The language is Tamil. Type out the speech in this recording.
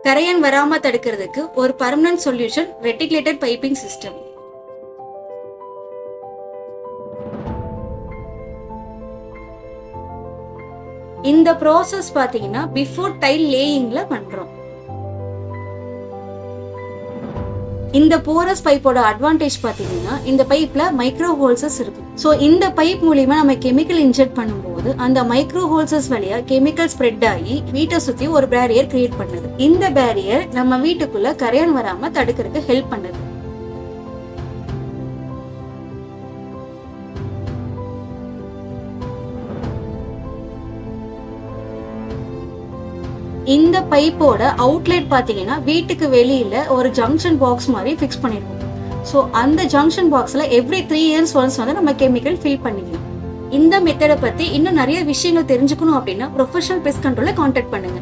கரையான் வராம தடுக்கிறதுக்கு ஒரு permanent solution reticulated piping system. இந்த ப்ராசஸ் பாத்தீங்கன்னா பிஃபோர் டைல் லேயிங்ல பண்றோம். இந்த போரஸ் பைப்போட அட்வான்டேஜ் பாத்தீங்கன்னா இந்த பைப்ல மைக்ரோ ஹோல்சஸ் இருக்கு. சோ இந்த பைப் மூலியமா நம்ம கெமிக்கல் இன்ஜெக்ட் பண்ணும்போது அந்த மைக்ரோ ஹோல்சஸ் வழியா கெமிக்கல் ஸ்ப்ரெட் ஆகி வீட்டை சுத்தி ஒரு பேரியர் கிரியேட் பண்ணுது. இந்த பேரியர் நம்ம வீட்டுக்குள்ள கரையான் வராம தடுக்கிறதுக்கு ஹெல்ப் பண்ணுது. இந்த பைப்போட அவுட்லெட் பாத்தீங்கன்னா வீட்டுக்கு வெளியில ஒரு ஜங்ஷன் பாக்ஸ் மாதிரி ஃபிக்ஸ் பண்ணிருக்கோம். ஸோ அந்த ஜங்ஷன் பாக்ஸ்ல எவ்ரி 3 years ஒன்ஸ் வந்து நம்ம கெமிக்கல் ஃபில் பண்ணிக்கலாம். இந்த மெத்தடை பத்தி இன்னும் நிறைய விஷயங்கள் தெரிஞ்சுக்கணும் அப்படின்னா ப்ரொஃபஷனல் பெஸ்ட் கண்ட்ரோலை கான்டாக்ட் பண்ணுங்க.